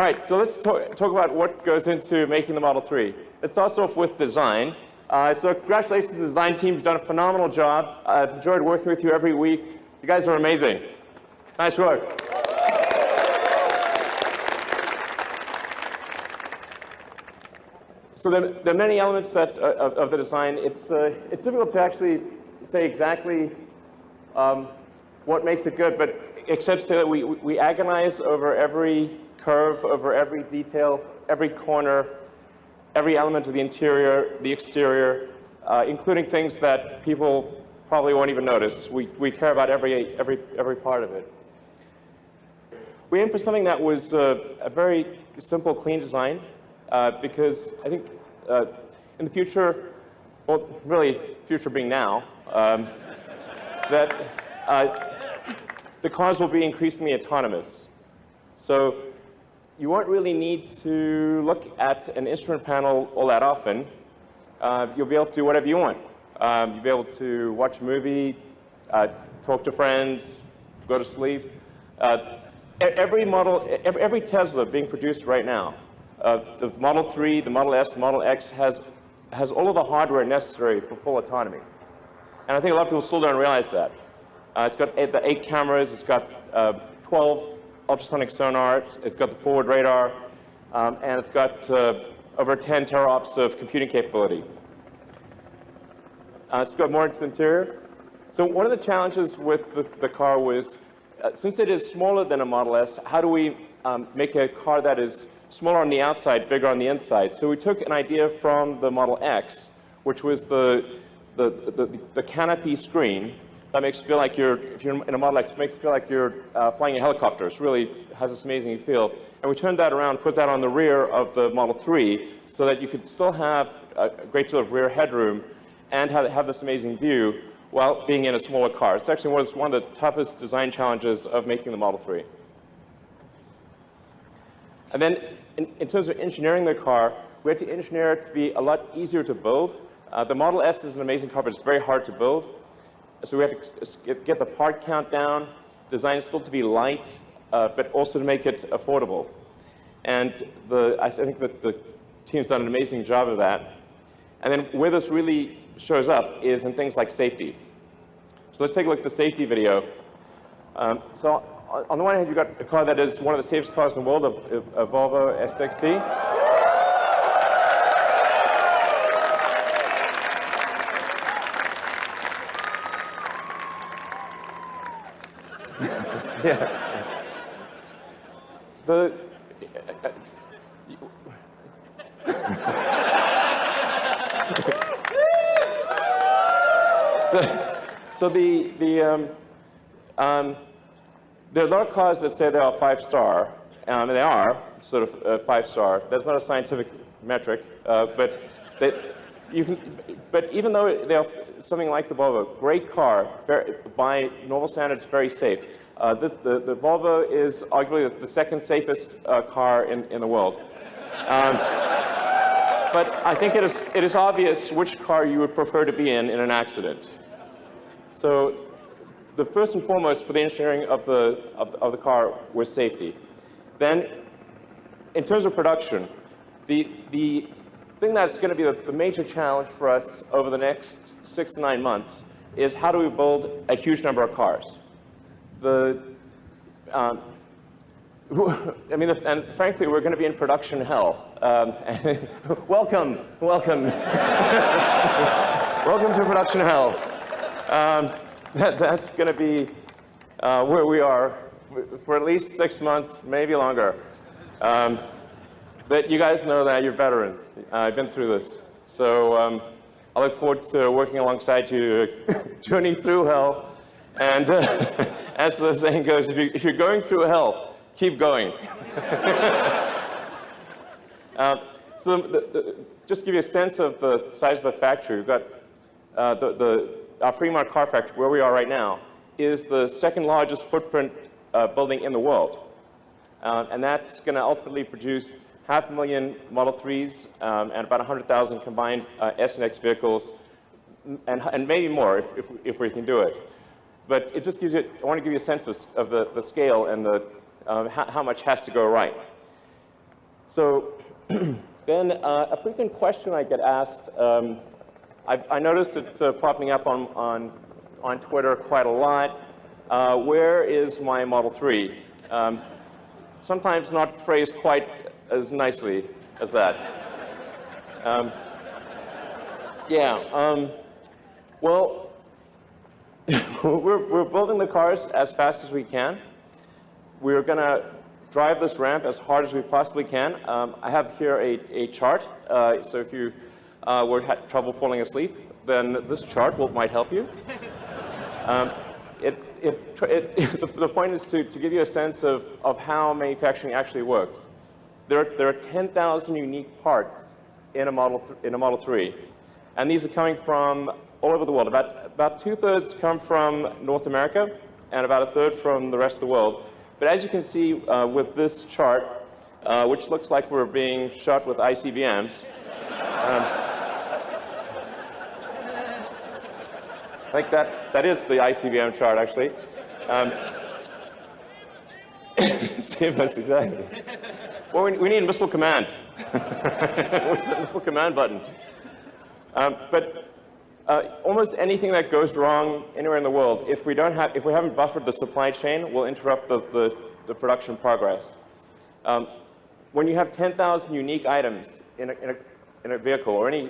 right, so let's talk about what goes into making the Model 3. It starts off with design. So congratulations to the design team. You've done a phenomenal job. I've enjoyed working with you every week. You guys are amazing. Nice work. So there are many elements of the design. It's difficult to actually say exactly what makes it good, but except to say that we agonize over every curve, over every detail, every corner, every element of the interior, the exterior, including things that people probably won't even notice. We care about every part of it. We aimed for something that was a very simple, clean design, because I think in the future, well, really, future being now, that the cars will be increasingly autonomous. So you won't really need to look at an instrument panel all that often. You'll be able to do whatever you want. You'll be able to watch a movie, talk to friends, go to sleep. Every Tesla being produced right now, the Model 3, the Model S, the Model X has all of the hardware necessary for full autonomy. And I think a lot of people still don't realize that. It's got the 8 cameras, it's got 12 ultrasonic sonars, it's got the forward radar, and it's got over 10 teraops of computing capability. Let's go more into the interior. So one of the challenges with the car was, since it is smaller than a Model S, how do we make a car that is smaller on the outside, bigger on the inside? So we took an idea from the Model X, which was the canopy screen that makes you feel like if you're in a Model X, it makes you feel like you're flying a helicopter. It really has this amazing feel. And we turned that around, put that on the rear of the Model 3 so that you could still have a great deal of rear headroom and have this amazing view while being in a smaller car. It's actually one of the toughest design challenges of making the Model 3. And then in terms of engineering the car, we had to engineer it to be a lot easier to build. The Model S is an amazing car, but it's very hard to build. So we have to get the part count down, design it still to be light, but also to make it affordable. And I think that the team's done an amazing job of that. And then where this really shows up is in things like safety. So let's take a look at the safety video. So on the one hand, you've got a car that is one of the safest cars in the world, a Volvo S60. Yeah. So there are a lot of cars that say they are 5-star, and they are sort of 5-star. That's not a scientific metric, but even though they are something like the Volvo, great car, by normal standards, very safe. The Volvo is arguably the second safest car in the world. But I think it is obvious which car you would prefer to be in an accident. So the first and foremost for the engineering of the car was safety. Then, in terms of production, the thing that's going to be the major challenge for us over the next 6 to 9 months is how do we build a huge number of cars? And frankly, we're going to be in production hell. Welcome. Welcome to production hell. That's going to be where we are for at least 6 months, maybe longer. But you guys know that you're veterans. I've been through this. So I look forward to working alongside you, journeying through hell. And as the saying goes, if you're going through hell, keep going. Just to give you a sense of the size of the factory, we've got our Fremont car factory, where we are right now, is the second largest footprint building in the world. And that's going to ultimately produce 500,000 Model 3s and about 100,000 combined S and X vehicles, and maybe more if we can do it. But it just gives you, I want to give you a sense of the scale and how much has to go right. So then a frequent question I get asked, I noticed it popping up on Twitter quite a lot. Where is my Model 3? Sometimes not phrased quite as nicely as that. Well, we're building the cars as fast as we can. We're going to drive this ramp as hard as we possibly can. I have here a chart. So if you had trouble falling asleep, then this chart might help you. The point is to give you a sense of how manufacturing actually works. There are 10,000 unique parts in a Model 3, and these are coming from all over the world. About 2/3 come from North America, and about 1/3 from the rest of the world. But as you can see with this chart, which looks like we're being shot with ICBMs, I think that is the ICBM chart, actually. Save us, exactly. Well, we need Missile Command. Where's the Missile Command button? But almost anything that goes wrong anywhere in the world, if we haven't buffered the supply chain, will interrupt the production progress. When you have 10,000 unique items in a vehicle or any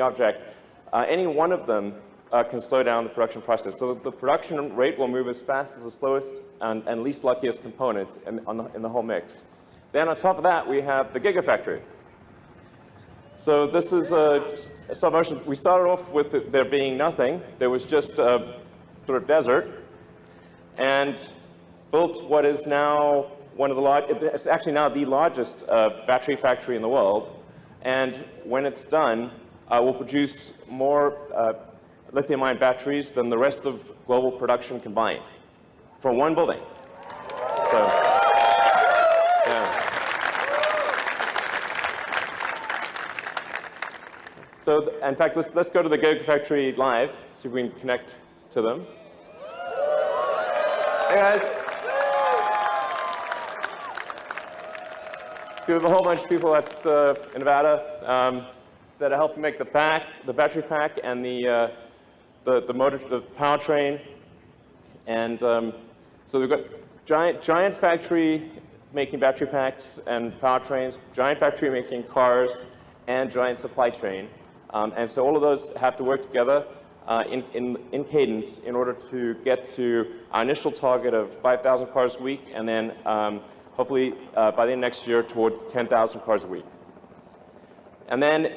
object, any one of them can slow down the production process. So the production rate will move as fast as the slowest and least luckiest component in the whole mix. Then on top of that, we have the Gigafactory. So this is a stop motion. We started off with there being nothing. There was just a sort of desert, and built what is now it's actually now the largest battery factory in the world. And when it's done, will produce more lithium-ion batteries than the rest of global production combined for one building. So, yeah. So, in fact, let's go to the Gigafactory live, see if we can connect to them. Hey guys. We have a whole bunch of people in Nevada that are helping make the battery pack, and the motor, the powertrain, and so we've got giant factory making battery packs and powertrains, giant factory making cars, and giant supply chain, and so all of those have to work together in cadence in order to get to our initial target of 5,000 cars a week, and then hopefully by the end of next year towards 10,000 cars a week. And then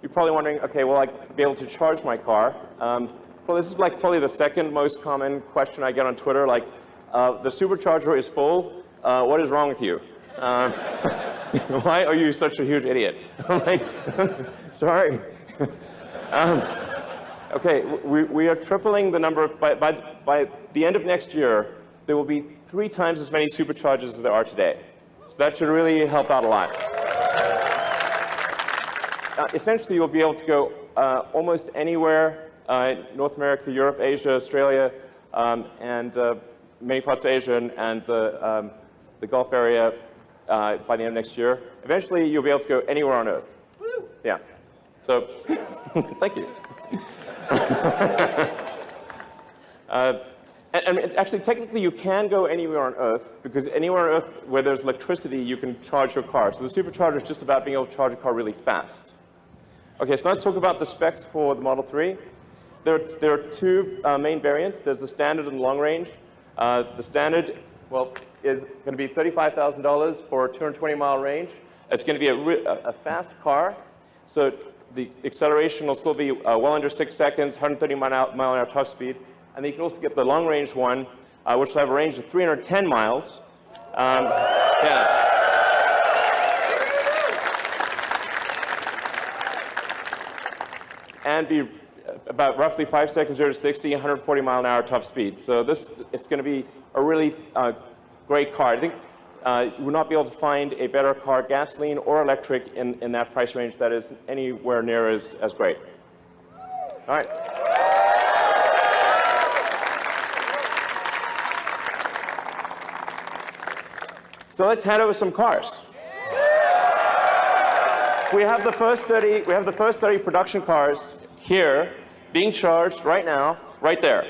you're probably wondering, okay, will I be able to charge my car? Well, this is like probably the second most common question I get on Twitter, like, the supercharger is full, what is wrong with you? Why are you such a huge idiot? I'm like, sorry. Okay, we are tripling the number, by the end of next year, there will be 3 times as many superchargers as there are today. So that should really help out a lot. Essentially, you'll be able to go almost anywhere in North America, Europe, Asia, Australia, and many parts of Asia and the Gulf area by the end of next year. Eventually, you'll be able to go anywhere on Earth. Woo! Yeah. So, thank you. And actually, technically, you can go anywhere on Earth, because anywhere on Earth where there's electricity, you can charge your car. So the supercharger is just about being able to charge a car really fast. Okay, so let's talk about the specs for the Model 3. There are 2 main variants. There's the standard and the long range. The standard, well, is going to be $35,000 for a 220-mile range. It's going to be a fast car. So the acceleration will still be well under 6 seconds, 130 mile an hour top speed. And then you can also get the long-range one, which will have a range of 310 miles. Yeah. And be about roughly 5 seconds 0 to 60, 140 mile an hour top speed. So it's going to be a really great car. I think you will not be able to find a better car, gasoline or electric, in that price range that is anywhere near as great. All right. So let's hand over some cars. We have the first 30 production cars here being charged right now, right there.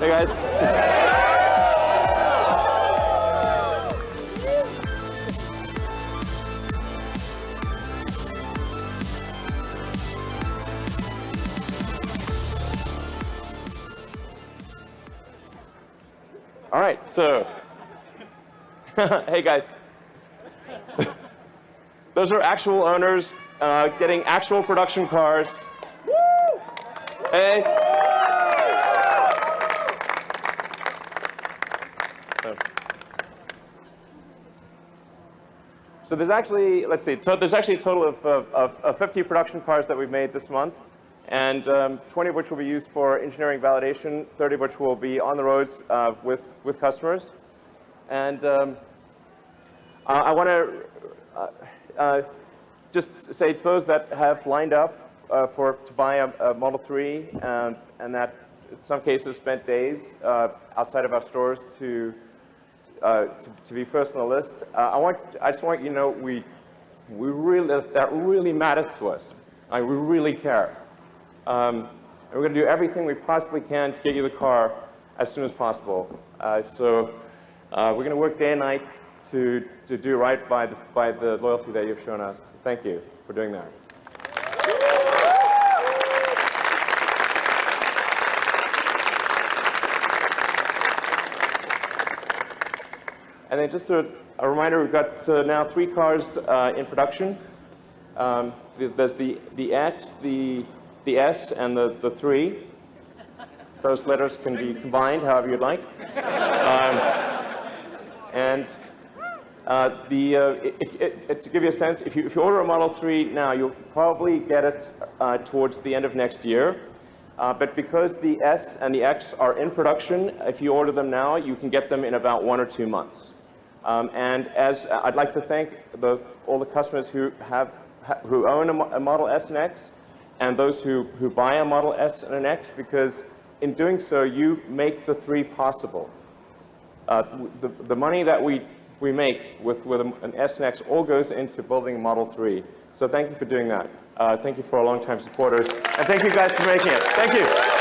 Hey guys. All right, so, hey guys. Those are actual owners getting actual production cars. Woo! Hey. So there's actually, let's see, there's actually a total of 50 production cars that we've made this month, and 20 of which will be used for engineering validation, 30 of which will be on the roads with customers. And I want to just say to those that have lined up to buy a Model 3 and that in some cases spent days outside of our stores to be first on the list, I just want you to know that really matters to us. We really care. And we're going to do everything we possibly can to get you the car as soon as possible. So we're going to work day and night to do right by the loyalty that you've shown us. Thank you for doing that. And then just a reminder, we've got now 3 cars in production. There's the X, the S, and the 3. Those letters can be combined however you'd like. To give you a sense, if you order a Model 3 now, you'll probably get it towards the end of next year. But because the S and the X are in production, if you order them now, you can get them in about 1 or 2 months. And as I'd like to thank all the customers who own a Model S and X, and those who buy a Model S and an X, because in doing so, you make the 3 possible. The money that we make with an S and X all goes into building a Model 3. So thank you for doing that. Thank you for our longtime supporters. And thank you guys for making it. Thank you.